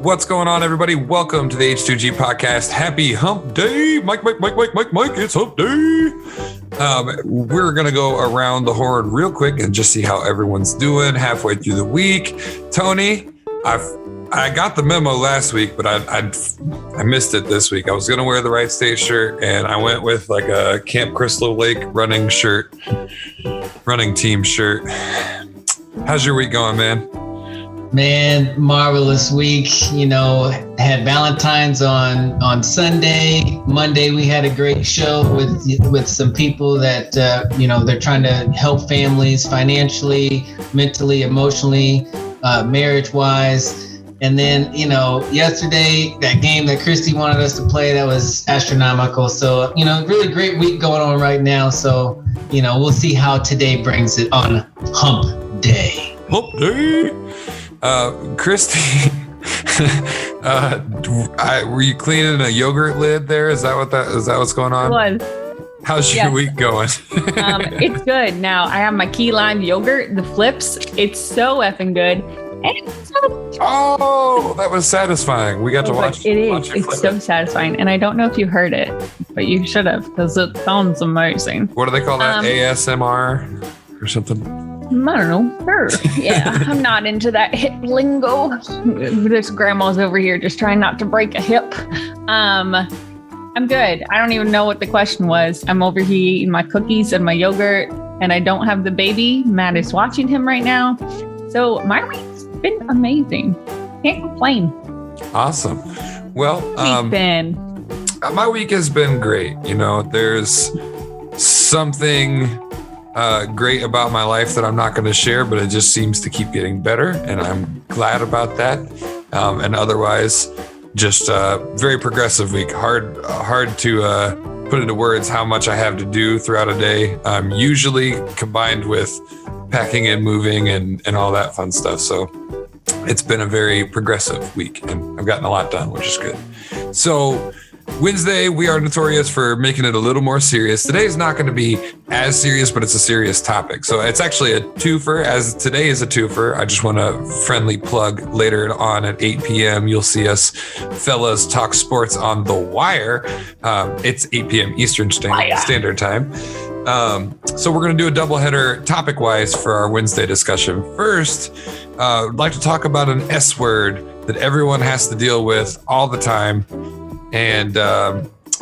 What's going on, everybody? Welcome to the H2G podcast. Happy hump day. Mike, it's hump day. We're going to go around the horn real quick and just see how everyone's doing halfway through the week. Tony, I got the memo last week, but I missed it this week. I was going to wear the Right State shirt, and I went with like a Camp Crystal Lake running team shirt. How's your week going, man? Man, marvelous week. Had Valentine's on Sunday. Monday, we had a great show with some people that, they're trying to help families financially, mentally, emotionally, marriage-wise. And then, yesterday, that game that Christy wanted us to play, that was astronomical. So, really great week going on right now. So, we'll see how today brings it on Hump Day. Hump Day. Christy, were you cleaning a yogurt lid there? Is that what's going on? It was. How's your week going? It's good. Now I have my key lime yogurt, the flips. It's so effing good. Oh, that was satisfying. We got to watch. It is. It's so sasatisfying. And I don't know if you heard it, but you should have, because it sounds amazing. What do they call that? ASMR or something? I don't know. Sure. Yeah, I'm not into that hip lingo. This grandma's over here just trying not to break a hip. I'm good. I don't even know what the question was. I'm over here eating my cookies and my yogurt, and I don't have the baby. Matt is watching him right now. So my week's been amazing. Can't complain. Awesome. Well, my week has been great. There's something great about my life that I'm not going to share, but it just seems to keep getting better, and I'm glad about that. And otherwise, just a very progressive week. Hard to put into words how much I have to do throughout a day. Usually combined with packing and moving and all that fun stuff. So it's been a very progressive week, and I've gotten a lot done, which is good. So Wednesday, we are notorious for making it a little more serious. Today's not going to be as serious, but it's a serious topic. So it's actually a twofer, as today is a twofer. I just want to friendly plug later on at 8 p.m. You'll see us fellas talk sports on The Wire. It's 8 p.m. Eastern Standard Time. So we're going to do a doubleheader topic-wise for our Wednesday discussion. First, I'd like to talk about an S word that everyone has to deal with all the time. And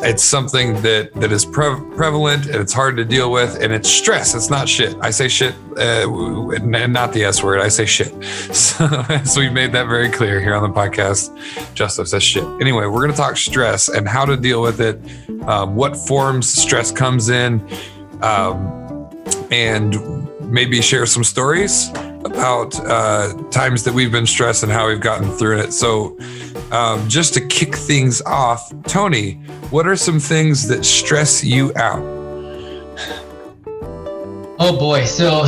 it's something that is prevalent, and it's hard to deal with, and it's stress. It's not shit. I say shit, and not the S word. I say shit. So we made that very clear here on the podcast. Justo says shit. Anyway, we're going to talk stress and how to deal with it, what forms stress comes in, and maybe share some stories about times that we've been stressed and how we've gotten through it. So just to kick things off, Tony, what are some things that stress you out? Oh boy. So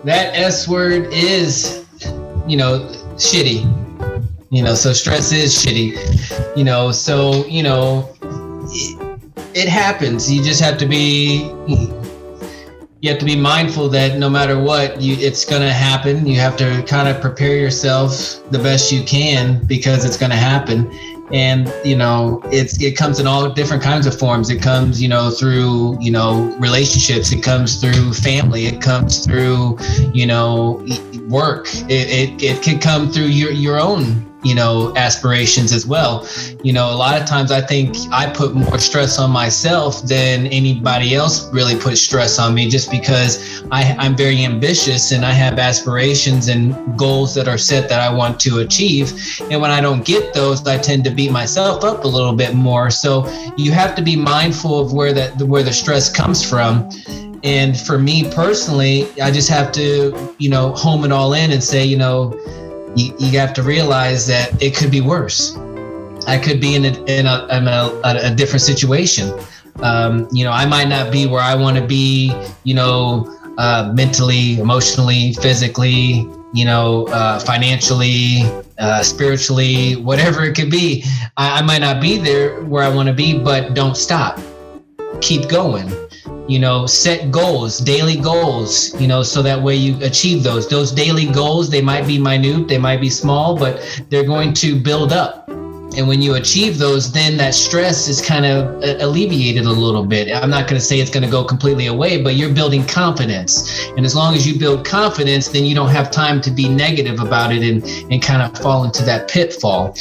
that S word is, shitty. So stress is shitty. It happens. You just have to be mindful that no matter what, it's going to happen. You have to kind of prepare yourself the best you can, because it's going to happen. And, it comes in all different kinds of forms. It comes, through, relationships. It comes through family. It comes through, work. It can come through your own, aspirations as well. A lot of times I think I put more stress on myself than anybody else really puts stress on me, just because I'm very ambitious and I have aspirations and goals that are set that I want to achieve. And when I don't get those, I tend to beat myself up a little bit more. So you have to be mindful of where the stress comes from. And for me personally, I just have to, home it all in and say, you have to realize that it could be worse. I could be in a different situation. I might not be where I want to be, mentally, emotionally, physically, financially, spiritually, whatever it could be. I might not be there where I want to be, but don't stop. Keep going. set goals, daily goals, so that way you achieve those. Those daily goals, they might be minute, they might be small, but they're going to build up. And when you achieve those, then that stress is kind of alleviated a little bit. I'm not going to say it's going to go completely away, but you're building confidence. And as long as you build confidence, then you don't have time to be negative about it and kind of fall into that pitfall.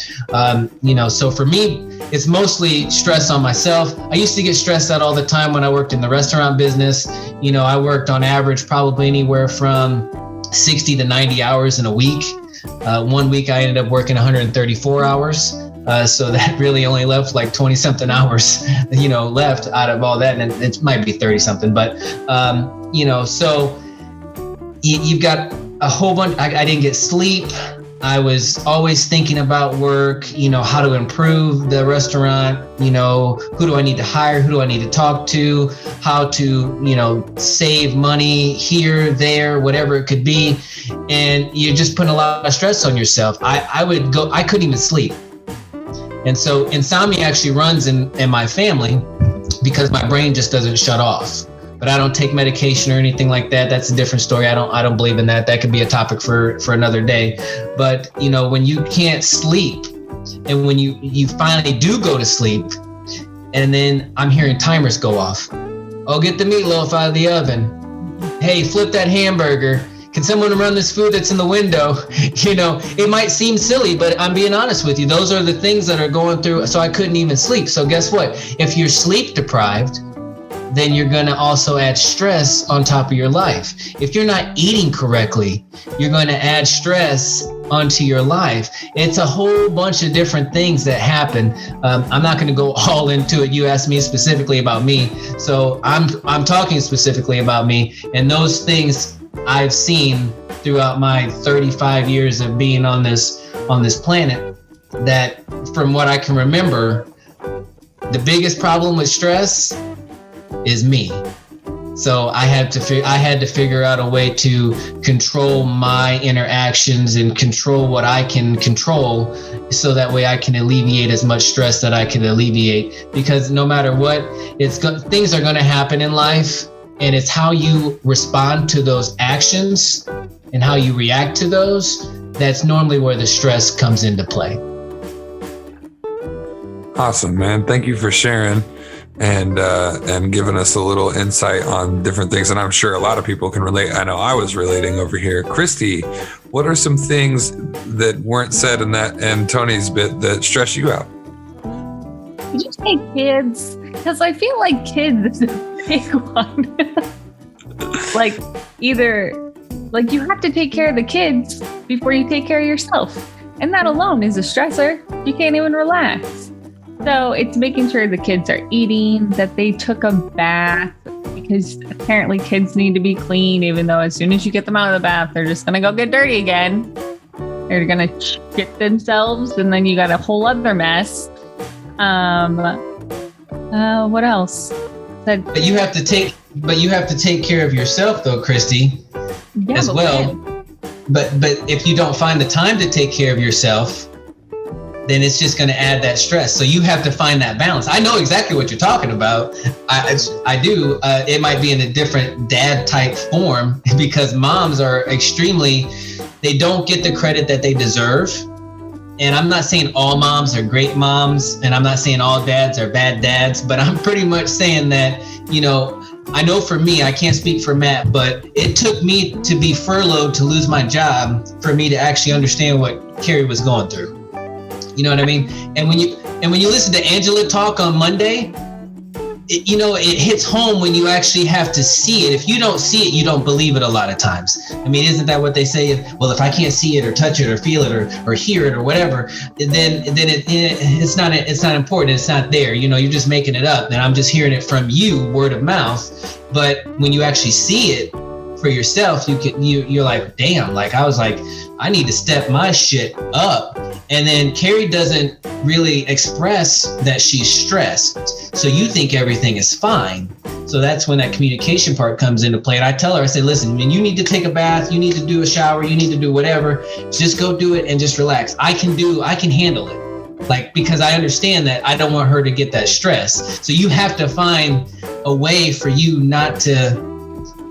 So for me, it's mostly stress on myself. I used to get stressed out all the time when I worked in the restaurant business. I worked on average probably anywhere from 60 to 90 hours in a week. One week I ended up working 134 hours. So that really only left like 20 something hours, left out of all that. And it might be 30 something, but, so you've got a whole bunch. I didn't get sleep. I was always thinking about work, how to improve the restaurant, who do I need to hire? Who do I need to talk to? How to, save money here, there, whatever it could be. And you're just putting a lot of stress on yourself. I couldn't even sleep. And so insomnia actually runs in my family because my brain just doesn't shut off. But I don't take medication or anything like that. That's a different story. I don't believe in that. That could be a topic for another day. But when you can't sleep and when you finally do go to sleep, and then I'm hearing timers go off. Oh, get the meatloaf out of the oven. Hey, flip that hamburger. Can someone run this food that's in the window? It might seem silly, but I'm being honest with you. Those are the things that are going through. So I couldn't even sleep. So guess what? If you're sleep deprived, then you're going to also add stress on top of your life. If you're not eating correctly, you're going to add stress onto your life. It's a whole bunch of different things that happen. I'm not going to go all into it. You asked me specifically about me. So I'm talking specifically about me, and those things I've seen throughout my 35 years of being on this planet, that from what I can remember, the biggest problem with stress is me. So I had to figure out a way to control my interactions and control what I can control, so that way I can alleviate as much stress that I can alleviate. Because no matter what, things are going to happen in life. And it's how you respond to those actions and how you react to those. That's normally where the stress comes into play. Awesome, man. Thank you for sharing and giving us a little insight on different things. And I'm sure a lot of people can relate. I know I was relating over here. Christy, what are some things that weren't said in that and Tony's bit that stress you out? Did you say kids? Because I feel like kids is a big one. You have to take care of the kids before you take care of yourself. And that alone is a stressor. You can't even relax. So it's making sure the kids are eating, that they took a bath, because apparently kids need to be clean, even though as soon as you get them out of the bath, they're just going to go get dirty again. They're going to shit themselves, and then you got a whole other mess. What else? But you have to take care of yourself, though, Christy, as well. But if you don't find the time to take care of yourself, then it's just going to add that stress. So you have to find that balance. I know exactly what you're talking about. I do. It might be in a different dad type form, because moms are they don't get the credit that they deserve. And I'm not saying all moms are great moms, and I'm not saying all dads are bad dads, but I'm pretty much saying that, I know for me, I can't speak for Matt, but it took me to be furloughed to lose my job for me to actually understand what Carrie was going through. You know what I mean? And when you listen to Angela talk on Monday, it hits home when you actually have to see it. If you don't see it, you don't believe it a lot of times. I mean, isn't that what they say? Well, if I can't see it or touch it or feel it or hear it or whatever, then it's not important. It's not there. You're just making it up. And I'm just hearing it from you, word of mouth. But when you actually see it for yourself, you're like, damn, I was like, I need to step my shit up. And then Carrie doesn't really express that she's stressed. So you think everything is fine. So that's when that communication part comes into play. And I tell her, I say, listen, when you need to take a bath, you need to do a shower, you need to do whatever, just go do it and just relax. I can handle it. Because I understand that I don't want her to get that stress. So you have to find a way for you not to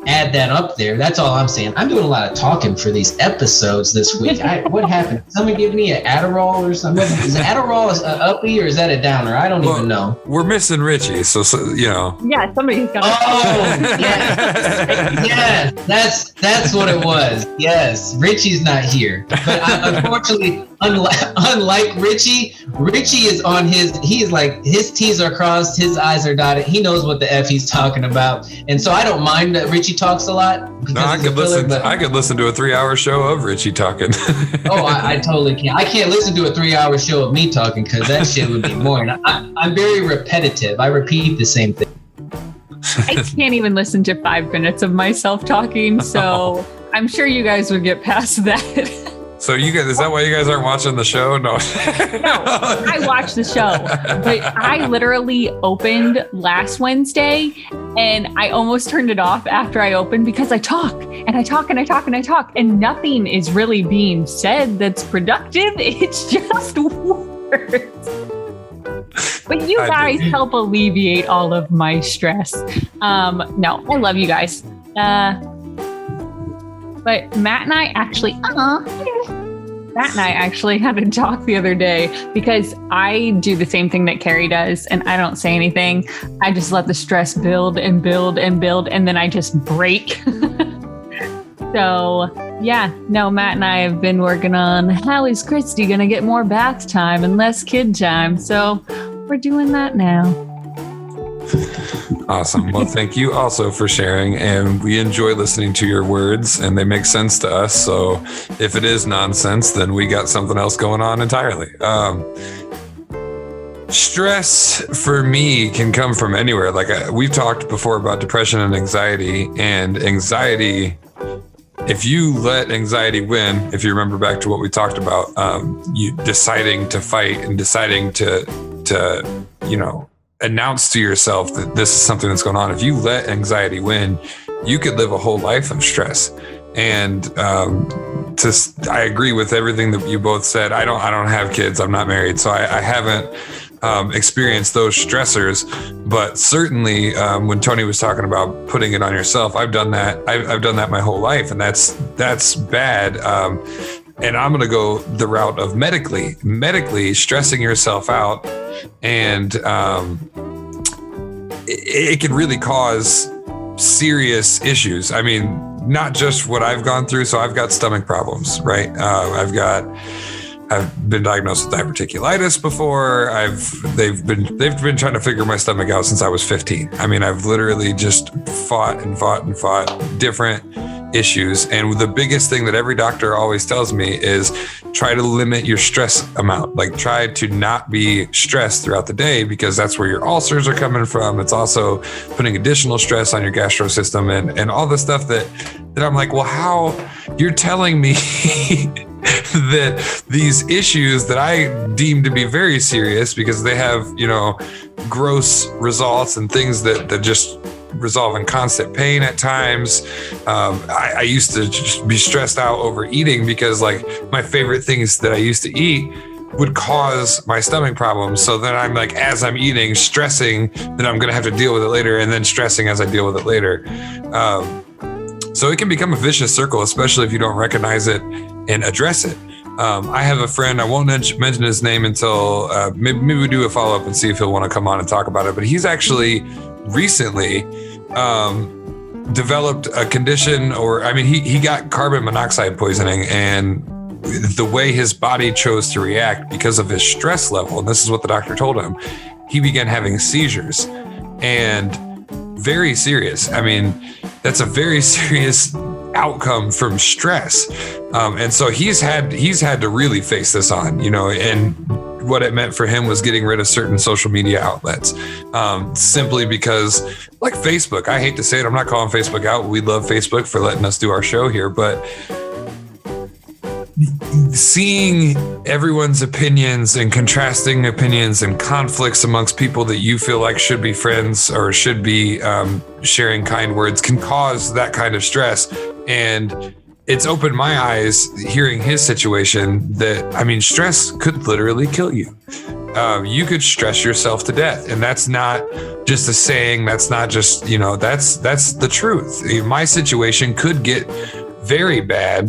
add that up there. That's all I'm saying. I'm doing a lot of talking for these episodes this week. What happened? Someone give me an Adderall or something? Is Adderall an uppie or is that a downer? I don't even know. We're missing Richie, so you know. Yeah, somebody's got. Oh, yeah, that's what it was. Yes, Richie's not here, but unfortunately, unlike Richie is on his. He's like his T's are crossed, his I's are dotted. He knows what the F he's talking about, and so I don't mind that Richie talks a lot. No, I could listen to a 3-hour show of Richie talking. Oh, I totally can't. I can't listen to a 3-hour show of me talking because that shit would be boring. I'm very repetitive. I repeat the same thing. I can't even listen to 5 minutes of myself talking, so I'm sure you guys would get past that. So you guys, is that why you guys aren't watching the show? No. No, I watched the show, but I literally opened last Wednesday and I almost turned it off after I opened because I talk and I talk and I talk and I talk and nothing is really being said that's productive. It's just words. But you guys help alleviate all of my stress. No, I love you guys. But Matt and I actually had a talk the other day because I do the same thing that Carrie does and I don't say anything. I just let the stress build and build and build and then I just break. So yeah, no, Matt and I have been working on how is Christy going to get more bath time and less kid time. So we're doing that now. Awesome. Well, thank you also for sharing. And we enjoy listening to your words and they make sense to us. So if it is nonsense, then we got something else going on entirely. Stress for me can come from anywhere. Like we've talked before about depression and anxiety, if you let anxiety win, if you remember back to what we talked about, you deciding to fight and deciding to announce to yourself that this is something that's going on. If you let anxiety win, you could live a whole life of stress. And I agree with everything that you both said. I don't have kids. I'm not married, so I haven't experienced those stressors. But certainly, when Tony was talking about putting it on yourself, I've done that. I've done that my whole life, and that's bad. And I'm going to go the route of medically stressing yourself out. And it can really cause serious issues. I mean, not just what I've gone through. So I've got stomach problems, right? I've been diagnosed with diverticulitis before. They've been trying to figure my stomach out since I was 15. I mean, I've literally just fought different issues. And the biggest thing that every doctor always tells me is try to limit your stress amount. Like try to not be stressed throughout the day because that's where your ulcers are coming from. It's also putting additional stress on your gastro system and all the stuff that I'm like, well, how you're telling me that these issues that I deem to be very serious because they have, gross results and things that just resolve in constant pain at times. I used to just be stressed out over eating because like my favorite things that I used to eat would cause my stomach problems. So then I'm like, as I'm eating, stressing that I'm going to have to deal with it later and then stressing as I deal with it later. So it can become a vicious circle, especially if you don't recognize it and address it. I have a friend, I won't mention his name until maybe we do a follow-up and see if he'll want to come on and talk about it. But he's actually recently developed a condition, he got carbon monoxide poisoning, and the way his body chose to react because of his stress level, and this is what the doctor told him, he began having seizures, and very serious. I mean, that's a very serious outcome from stress. And so he's had to really face this on, and what it meant for him was getting rid of certain social media outlets, simply because like Facebook, I hate to say it, I'm not calling Facebook out. We love Facebook for letting us do our show here, but seeing everyone's opinions and contrasting opinions and conflicts amongst people that you feel like should be friends or should be sharing kind words can cause that kind of stress. And it's opened my eyes hearing his situation that, I mean, stress could literally kill you. You could stress yourself to death. And that's not just a saying. That's not just, that's the truth. My situation could get very bad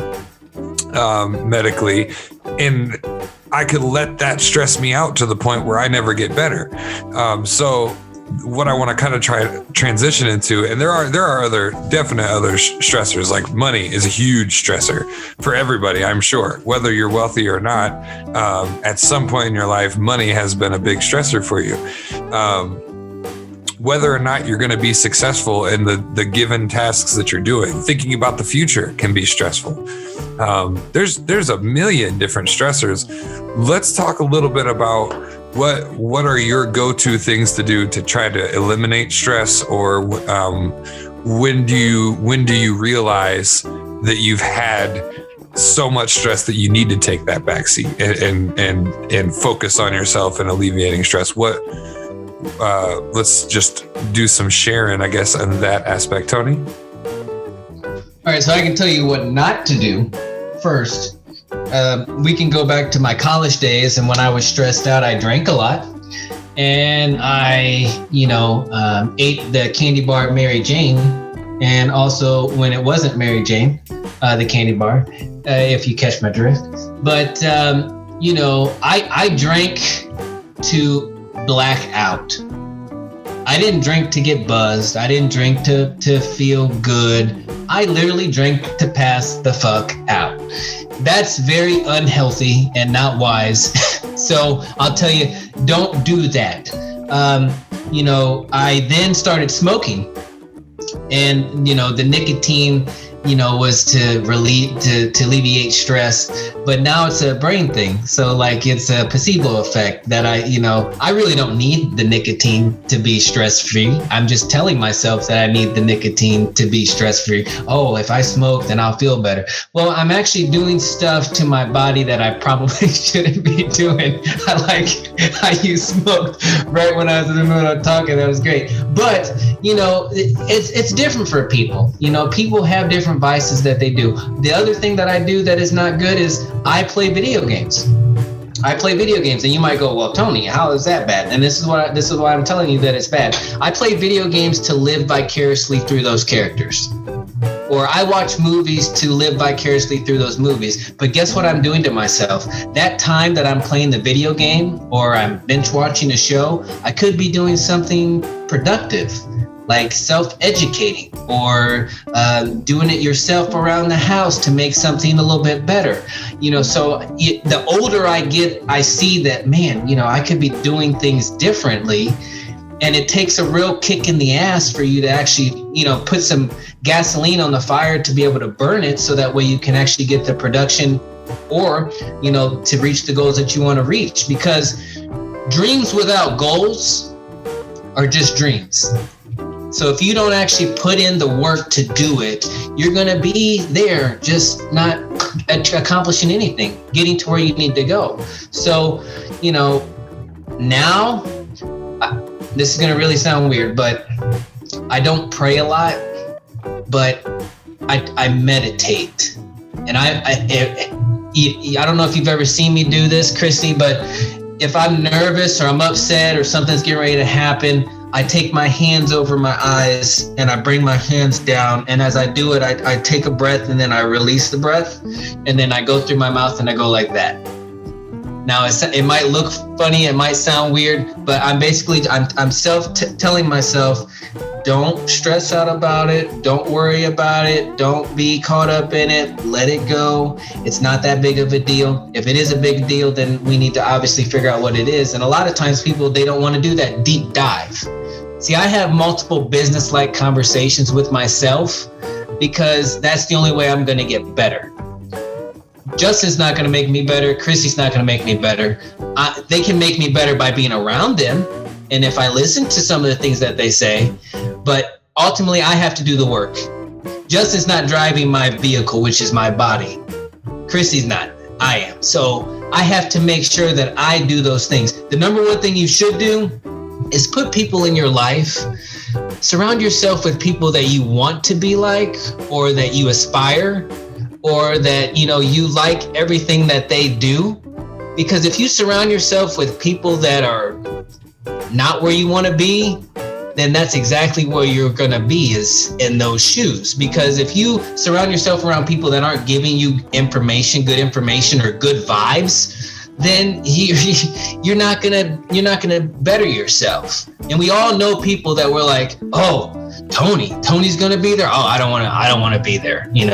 medically, and I could let that stress me out to the point where I never get better. So what I want to kind of try to transition into, and there are other stressors, like money is a huge stressor for everybody, I'm sure, whether you're wealthy or not. At some point in your life, money has been a big stressor for you. Whether or not you're going to be successful in the given tasks that you're doing, thinking about the future can be stressful. There's a million different stressors. Let's talk a little bit about what are your go-to things to do to try to eliminate stress, or when do you realize that you've had so much stress that you need to take that backseat and focus on yourself and alleviating stress? Let's just do some sharing, I guess, on that aspect, Tony. All right, so I can tell you what not to do first. We can go back to my college days, and when I was stressed out, I drank a lot, and I, ate the candy bar Mary Jane, and also when it wasn't Mary Jane, the candy bar, if you catch my drift. But I drank to black out. I didn't drink to get buzzed. I didn't drink to feel good. I literally drank to pass the fuck out. That's very unhealthy and not wise. So I'll tell you, don't do that. I then started smoking, and the nicotine was to alleviate stress, but now it's a brain thing. So like it's a placebo effect that I really don't need the nicotine to be stress-free. I'm just telling myself that I need the nicotine to be stress-free. Oh, if I smoke, then I'll feel better. Well, I'm actually doing stuff to my body that I probably shouldn't be doing. I smoked right when I was in the middle of talking. That was great. But, it's different for people. People have different vices that they do. The other thing that I do that is not good is I play video games. And you might go, well, Tony, how is that bad? And this is why I'm telling you that it's bad. I play video games to live vicariously through those characters. Or I watch movies to live vicariously through those movies. But guess what I'm doing to myself? That time that I'm playing the video game or I'm binge watching a show, I could be doing something productive, like self-educating or doing it yourself around the house to make something a little bit better. So the older I get, I see that, man, I could be doing things differently. And it takes a real kick in the ass for you to actually, put some gasoline on the fire to be able to burn it, so that way you can actually get the production or, to reach the goals that you want to reach. Because dreams without goals are just dreams. So if you don't actually put in the work to do it, you're going to be there just not accomplishing anything, getting to where you need to go. So, now, this is going to really sound weird, but I don't pray a lot, but I meditate. And I don't know if you've ever seen me do this, Christy, but if I'm nervous or I'm upset or something's getting ready to happen, I take my hands over my eyes and I bring my hands down. And as I do it, I take a breath and then I release the breath. And then I go through my mouth and I go like that. Now, it might look funny, it might sound weird, but I'm telling myself, don't stress out about it. Don't worry about it. Don't be caught up in it. Let it go. It's not that big of a deal. If it is a big deal, then we need to obviously figure out what it is. And a lot of times people, they don't want to do that deep dive. See, I have multiple business-like conversations with myself because that's the only way I'm going to get better. Justin's not going to make me better. Christy's not going to make me better. They can make me better by being around them. And if I listen to some of the things that they say, but ultimately I have to do the work. Justin's not driving my vehicle, which is my body. Christy's not, I am. So I have to make sure that I do those things. The number one thing you should do is put people in your life. Surround yourself with people that you want to be like, or that you aspire, or that, you like everything that they do. Because if you surround yourself with people that are not where you want to be, then that's exactly where you're going to be, is in those shoes. Because if you surround yourself around people that aren't giving you good information or good vibes, then you're not gonna better yourself. And we all know people that were like, oh, Tony's gonna be there. Oh, I don't want to be there. You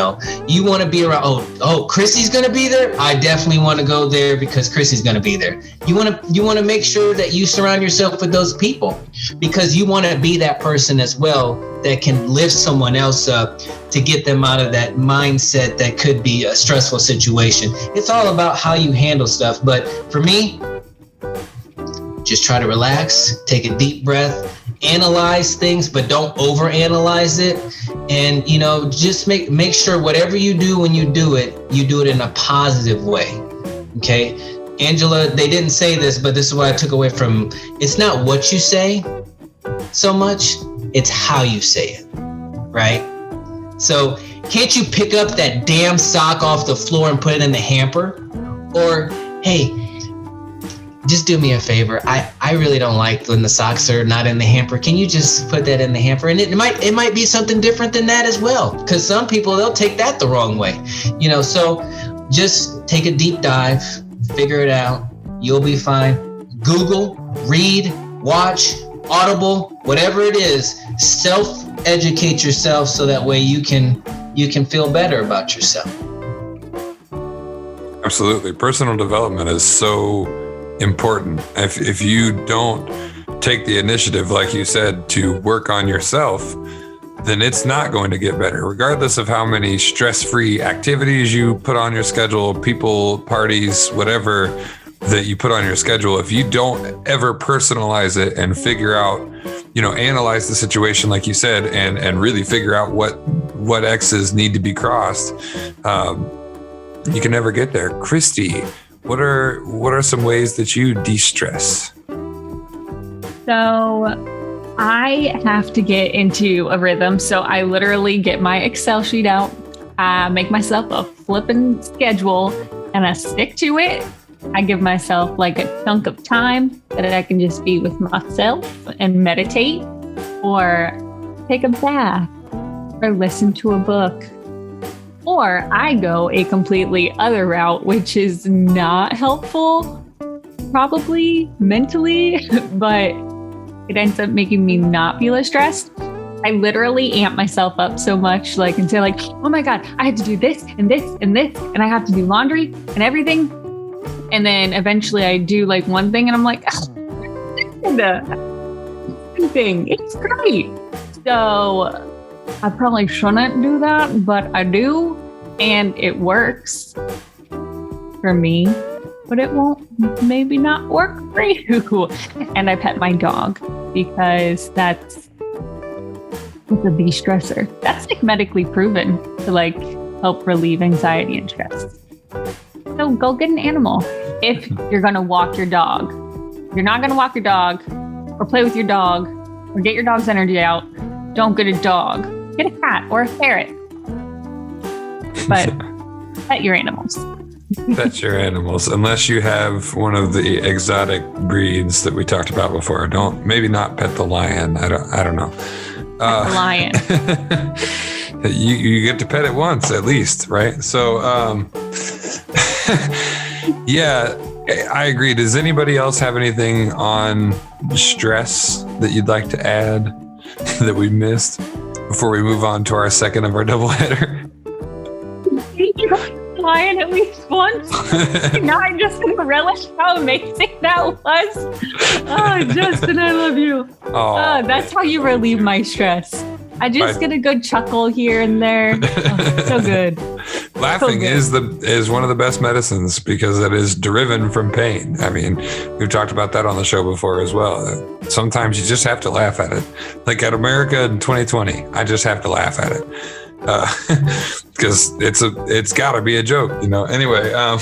want to be around. Oh, Christy's gonna be there. I definitely want to go there because Christy's gonna be there. You want to make sure that you surround yourself with those people, because you want to be that person as well that can lift someone else up to get them out of that mindset that could be a stressful situation. It's all about how you handle stuff. But for me, just try to relax, take a deep breath, analyze things, but don't overanalyze it. And, just make sure whatever you do when you do it in a positive way. Okay. Angela, they didn't say this, but this is what I took away from, it's not what you say so much, it's how you say it, right? So can't you pick up that damn sock off the floor and put it in the hamper? Or, hey, just do me a favor. I really don't like when the socks are not in the hamper. Can you just put that in the hamper? And it might be something different than that as well, because some people, they'll take that the wrong way. So just take a deep dive, figure it out. You'll be fine. Google, read, watch, Audible, whatever it is, self-educate yourself so that way you can feel better about yourself. Absolutely. Personal development is so important. If you don't take the initiative, like you said, to work on yourself, then it's not going to get better, regardless of how many stress-free activities you put on your schedule, people, parties, whatever that you put on your schedule. If you don't ever personalize it and figure out, analyze the situation, like you said, and really figure out what X's need to be crossed, you can never get there. Christy, what are some ways that you de-stress? So I have to get into a rhythm. So I literally get my Excel sheet out, make myself a flipping schedule, and I stick to it. I give myself like a chunk of time that I can just be with myself and meditate, or take a bath, or listen to a book. Or I go a completely other route, which is not helpful, probably mentally, but it ends up making me not feel as stressed. I literally amp myself up so much, and say oh my God, I have to do this and this and this, and I have to do laundry and everything. And then eventually I do one thing and I'm like, thing, it's great. So I probably shouldn't do that, but I do, and it works for me, but it won't maybe not work for you. And I pet my dog because that's a de-stressor. That's medically proven to help relieve anxiety and stress. So go get an animal. If you're going to walk your dog, you're not going to walk your dog or play with your dog or get your dog's energy out, don't get a dog. Get a cat or a ferret. But pet your animals. Pet your animals, unless you have one of the exotic breeds that we talked about before. Maybe not pet the lion. I don't know. Pet the lion. You get to pet it once at least, right? So, yeah, I agree. Does anybody else have anything on stress that you'd like to add that we missed before we move on to our second of our doubleheader? Lion at least once. Now I just relish how amazing that was. Oh, Justin, I love you. Oh, that's how you relieve my stress. I just get a good chuckle here and there. Oh, so good. Laughing is one of the best medicines because it is driven from pain. I mean, we've talked about that on the show before as well. Sometimes you just have to laugh at it. Like at America in 2020, I just have to laugh at it. Because it's got to be a joke, Anyway,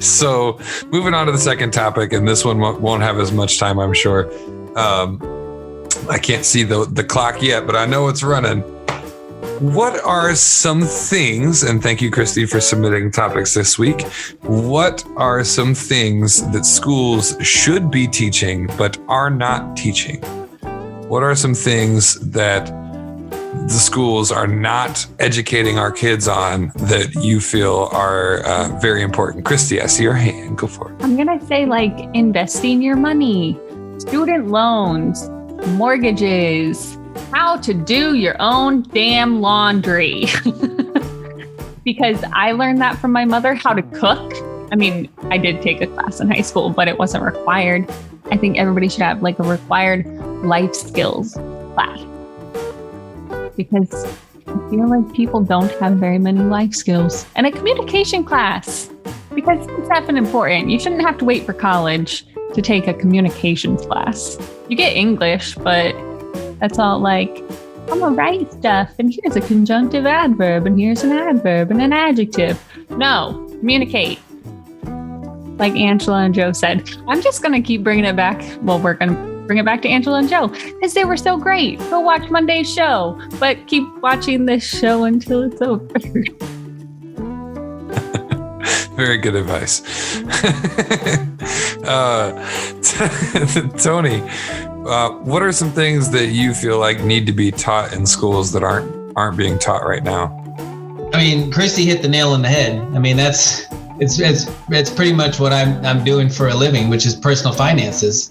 so moving on to the second topic, and this one won't have as much time, I'm sure. I can't see the clock yet, but I know it's running. what are some things, and thank you, Christy, for submitting topics this week. What are some things that schools should be teaching but are not teaching? What are some things that the schools are not educating our kids on that you feel are very important? Christy, I see your hand. Go for it. I'm going to say like investing your money, student loans, mortgages, how to do your own damn laundry. Because I learned that from my mother, how to cook. I mean, I did take a class in high school, but it wasn't required. I think everybody should have like a required life skills class. Because I feel like people don't have very many life skills. And a communication class, because it's often important. You shouldn't have to wait for college to take a communications class. You get English, but that's all like, I'm gonna write stuff, and here's a conjunctive adverb, and here's an adverb and an adjective. No, communicate. Like Angela and Joe said, I'm just gonna keep bringing it back. Well, we're gonna bring it back to Angela and Joe because they were so great. Go watch Monday's show, but keep watching this show until it's over. Very good advice. Tony, what are some things that you feel like need to be taught in schools that aren't being taught right now? I mean, Christy hit the nail on the head. I mean, it's pretty much what I'm doing for a living, which is personal finances.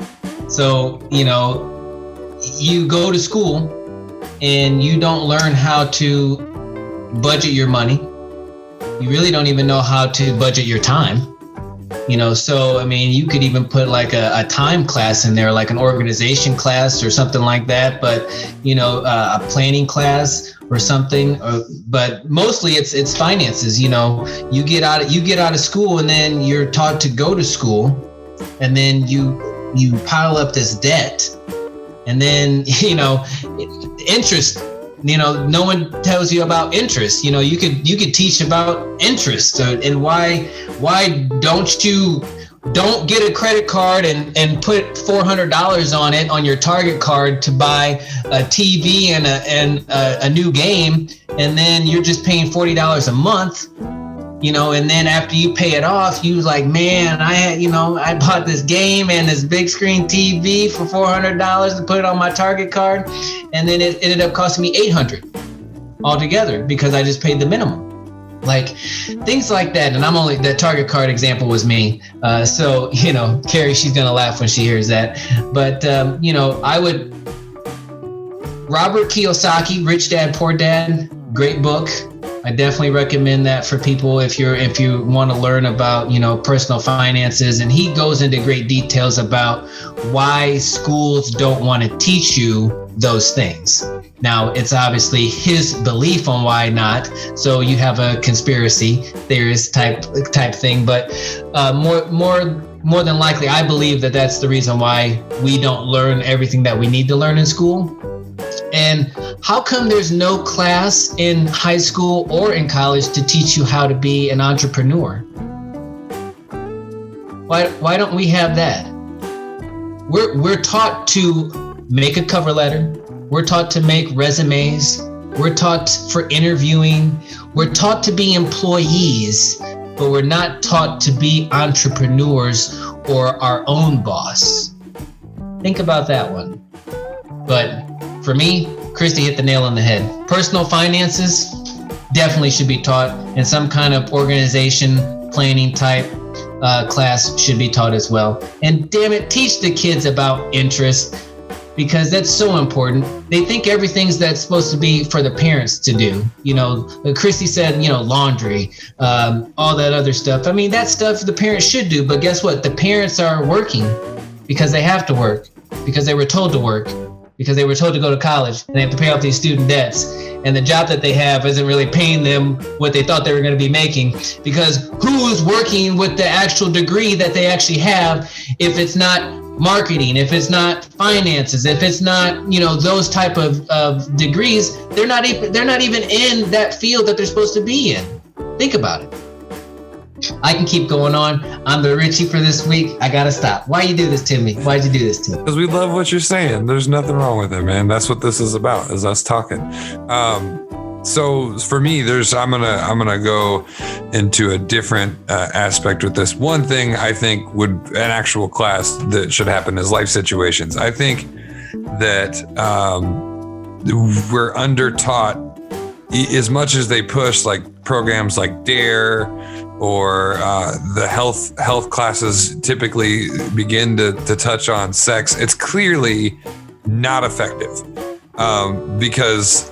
So, you know, you go to school and you don't learn how to budget your money. You really don't even know how to budget your time. You know, so, I mean, you could even put like a time class in there, like an organization class or something like that. But, you know, a planning class or something. But mostly it's finances. You know, you get out of school and then you're taught to go to school, and then you pile up this debt, and then, you know, interest. You know, no one tells you about interest. You know, you could teach about interest, and why don't get a credit card and put $400 on it on your Target card to buy a TV and a new game, and then you're just paying $40 a month. You know, and then after you pay it off, you like, man, I bought this game and this big screen TV for $400 to put it on my Target card. And then it ended up costing me $800 altogether because I just paid the minimum. Like things like that. And the Target card example was me. So, you know, Carrie, she's going to laugh when she hears that. But, you know, Robert Kiyosaki, Rich Dad, Poor Dad, great book. I definitely recommend that for people if you want to learn about, you know, personal finances. And he goes into great details about why schools don't want to teach you those things. Now, it's obviously his belief on why not. So you have a conspiracy theorist type thing, but more than likely, I believe that that's the reason why we don't learn everything that we need to learn in school. And how come there's no class in high school or in college to teach you how to be an entrepreneur? Why don't we have that? We're taught to make a cover letter. We're taught to make resumes. We're taught for interviewing. We're taught to be employees, but we're not taught to be entrepreneurs or our own boss. Think about that one. But for me, Christy hit the nail on the head. Personal finances definitely should be taught, and some kind of organization planning type class should be taught as well. And damn it, teach the kids about interest, because that's so important. They think everything's that's supposed to be for the parents to do. You know, Christy said, you know, laundry, all that other stuff. I mean, that stuff the parents should do, but guess what? The parents are working because they have to work, because they were told to work, because they were told to go to college, and they have to pay off these student debts. And the job that they have isn't really paying them what they thought they were going to be making, because who's working with the actual degree that they actually have if it's not marketing, if it's not finances, if it's not, you know, those type of degrees? They're not even in that field that they're supposed to be in. Think about it. I can keep going on. I'm the Richie for this week. I gotta stop. Why you do this to me? Why'd you do this to me? Because we love what you're saying. There's nothing wrong with it, man. That's what this is about, is us talking. So for me, I'm gonna go into a different aspect with this. One thing I think an actual class that should happen is life situations. I think that we're under taught as much as they push like programs like DARE or the health classes typically begin to touch on sex. It's clearly not effective because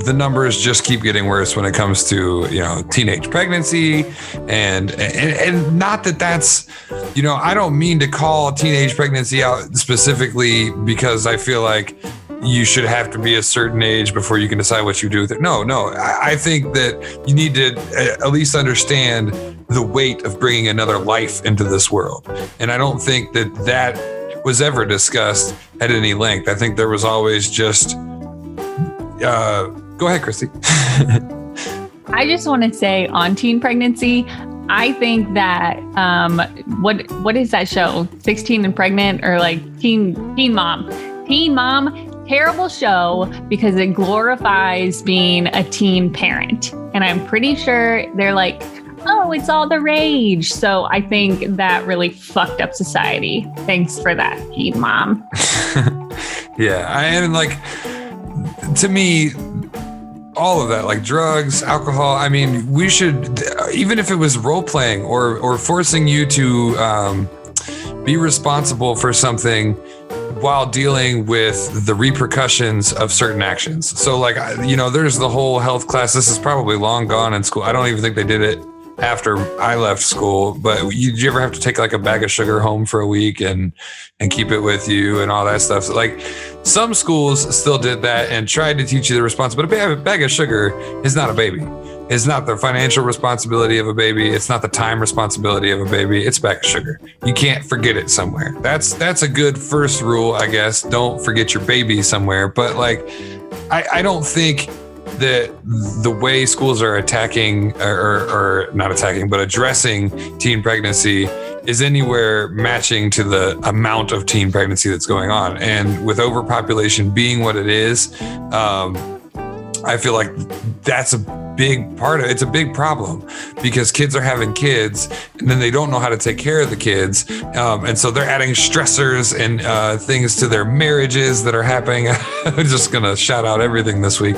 the numbers just keep getting worse when it comes to, teenage pregnancy and not that's, I don't mean to call teenage pregnancy out specifically because I feel like you should have to be a certain age before you can decide what you do with it. No, I think that you need to at least understand the weight of bringing another life into this world. And I don't think that was ever discussed at any length. I think there was always just, go ahead, Christy. I just want to say on teen pregnancy, I think that what is that show? 16 and Pregnant, or like Teen Mom. Teen Mom, terrible show because it glorifies being a teen parent. And I'm pretty sure they're like, oh, it's all the rage. So I think that really fucked up society. Thanks for that, Teen Mom. Yeah, and like, to me, all of that, like drugs, alcohol, I mean, we should, even if it was role playing or forcing you to be responsible for something while dealing with the repercussions of certain actions. So like, there's the whole health class. This is probably long gone in school. I don't even think they did it after I left school, but did you ever have to take like a bag of sugar home for a week and keep it with you and all that stuff? So like some schools still did that and tried to teach you the responsibility. But a bag of sugar is not a baby. It's not the financial responsibility of a baby. It's not the time responsibility of a baby. It's a bag of sugar. You can't forget it somewhere. That's a good first rule, I guess. Don't forget your baby somewhere. But like, I don't think that the way schools are attacking or not attacking, but addressing teen pregnancy is anywhere matching to the amount of teen pregnancy that's going on. And with overpopulation being what it is, I feel like that's a big part of it. It's a big problem because kids are having kids and then they don't know how to take care of the kids. And so they're adding stressors and things to their marriages that are happening. I'm just going to shout out everything this week.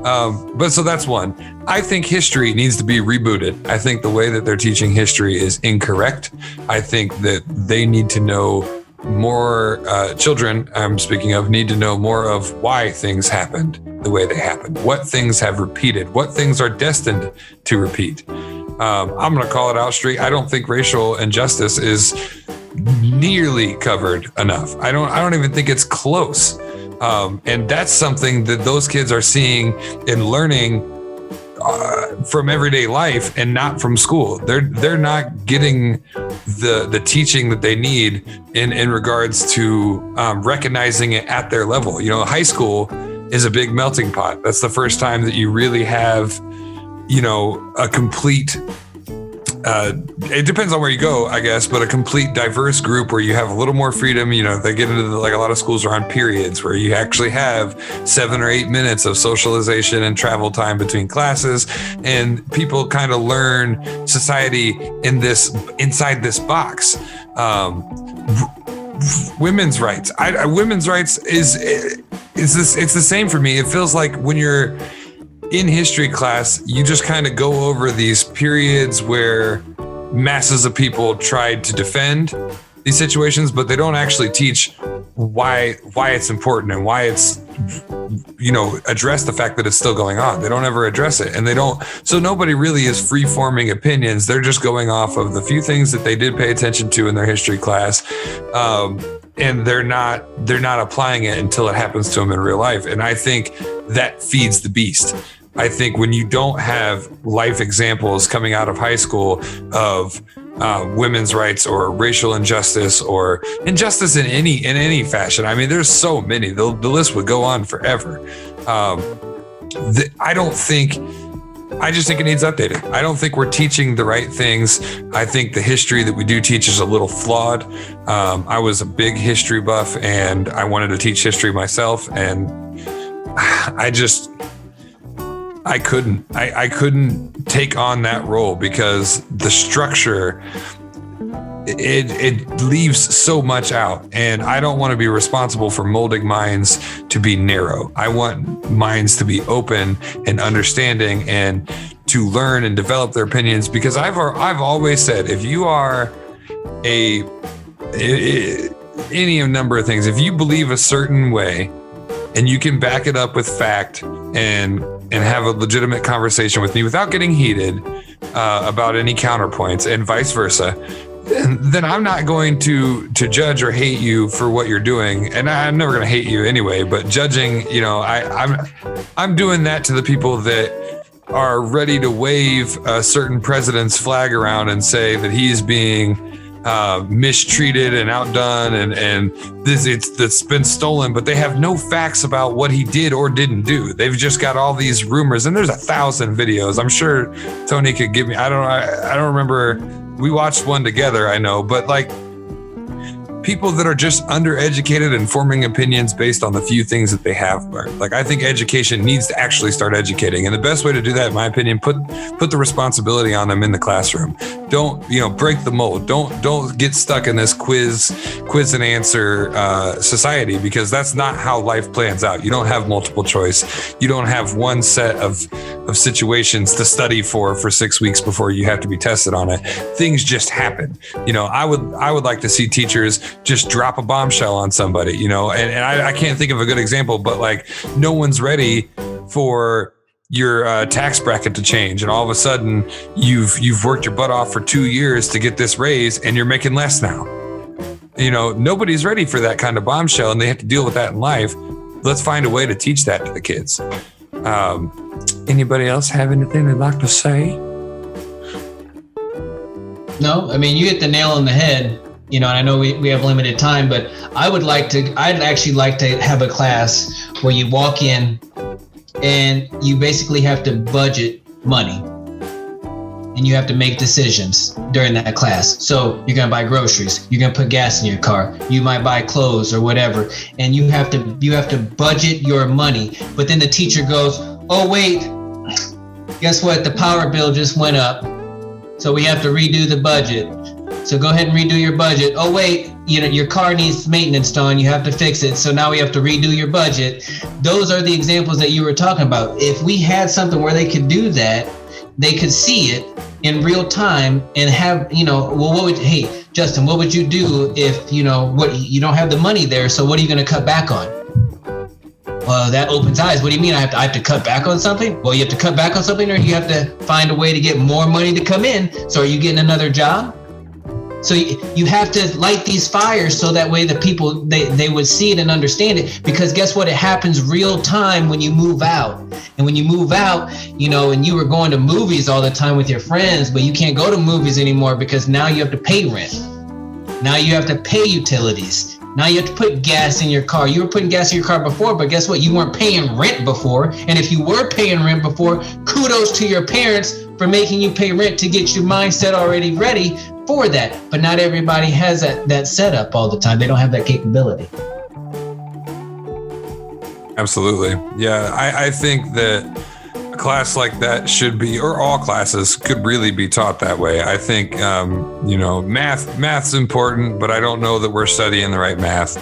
But so that's one. I think history needs to be rebooted. I think the way that they're teaching history is incorrect. I think that they need to know more, children, I'm speaking of, need to know more of why things happened the way they happened, what things have repeated, what things are destined to repeat. I'm going to call it out straight. I don't think racial injustice is nearly covered enough. I don't even think it's close. And that's something that those kids are seeing and learning from everyday life and not from school. They're not getting the teaching that they need in regards to recognizing it at their level. High school is a big melting pot. That's the first time that you really have, a complete, it depends on where you go, I guess, but a complete diverse group where you have a little more freedom. They get into like a lot of schools are on periods where you actually have 7 or 8 minutes of socialization and travel time between classes, and people kind of learn society inside this box. Women's rights. Women's rights it's the same for me. It feels like when you're in history class, you just kind of go over these periods where masses of people tried to defend these situations, but they don't actually teach why it's important and why it's, address the fact that it's still going on. They don't ever address it, and so nobody really is free forming opinions. They're just going off of the few things that they did pay attention to in their history class. And they're not applying it until it happens to them in real life. And I think that feeds the beast. I think when you don't have life examples coming out of high school of women's rights or racial injustice or injustice in any fashion, I mean, there's so many. The list would go on forever. I just think it needs updating. I don't think we're teaching the right things. I think the history that we do teach is a little flawed. I was a big history buff and I wanted to teach history myself. And I couldn't take on that role because the structure, it leaves so much out, and I don't want to be responsible for molding minds to be narrow. I want minds to be open and understanding and to learn and develop their opinions, because I've always said, if you are any number of things, if you believe a certain way and you can back it up with fact and have a legitimate conversation with me without getting heated about any counterpoints and vice versa, then I'm not going to judge or hate you for what you're doing. And I'm never going to hate you anyway, but judging, I'm doing that to the people that are ready to wave a certain president's flag around and say that he's being mistreated and outdone and that's been stolen, but they have no facts about what he did or didn't do. They've just got all these rumors, and there's 1,000 videos. I'm sure Tony could give me, I don't remember. We watched one together, I know, but like people that are just undereducated and forming opinions based on the few things that they have learned. Like, I think education needs to actually start educating. And the best way to do that, in my opinion, put the responsibility on them in the classroom. Don't, break the mold. Don't get stuck in this quiz and answer society, because that's not how life plans out. You don't have multiple choice. You don't have one set of situations to study for 6 weeks before you have to be tested on it. Things just happen. I would like to see teachers just drop a bombshell on somebody, and I can't think of a good example, but like, no one's ready for your tax bracket to change, and all of a sudden you've worked your butt off for 2 years to get this raise and you're making less now. Nobody's ready for that kind of bombshell, and they have to deal with that in life. Let's find a way to teach that to the kids. Anybody else have anything they'd like to say? No, I mean, you hit the nail on the head. And I know we have limited time, but I'd actually like to have a class where you walk in and you basically have to budget money and you have to make decisions during that class. So you're going to buy groceries, you're going to put gas in your car, you might buy clothes or whatever, and you have to budget your money. But then the teacher goes, "Oh wait, guess what? The power bill just went up, so we have to redo the budget. So go ahead and redo your budget. Oh wait, your car needs maintenance done. You have to fix it. So now we have to redo your budget." Those are the examples that you were talking about. If we had something where they could do that, they could see it in real time and have, hey, Justin, what would you do if, you don't have the money there? So what are you going to cut back on? Well, that opens eyes. What do you mean? I have to cut back on something? Well, you have to cut back on something, or you have to find a way to get more money to come in. So are you getting another job? So you have to light these fires so that way the people, they would see it and understand it, because guess what? It happens real time when you move out. And when you move out, and you were going to movies all the time with your friends, but you can't go to movies anymore because now you have to pay rent. Now you have to pay utilities. Now you have to put gas in your car. You were putting gas in your car before, but guess what? You weren't paying rent before. And if you were paying rent before, kudos to your parents for making you pay rent to get your mindset already ready for that. But not everybody has that setup all the time. They don't have that capability. Absolutely. Yeah, I think that a class like that should be, or all classes could really be taught that way. I think, math's important, but I don't know that we're studying the right math.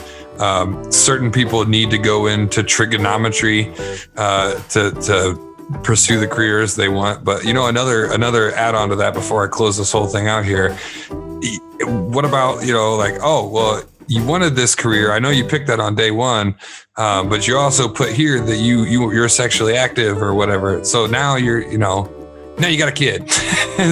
Certain people need to go into trigonometry to pursue the careers they want. But another add-on to that before I close this whole thing out here, what about, you wanted this career. I know you picked that on day one, but you also put here that you're sexually active or whatever. So now now you got a kid.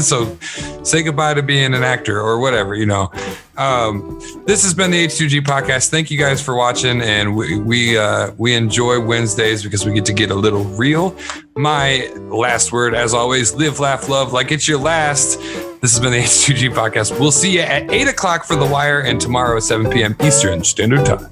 So say goodbye to being an actor or whatever, This has been the H2G podcast. Thank you guys for watching. And we enjoy Wednesdays because we get to get a little real. My last word, as always, live, laugh, love like it's your last. This has been the H2G podcast. We'll see you at 8 o'clock for The Wire and tomorrow at 7 p.m. Eastern Standard Time.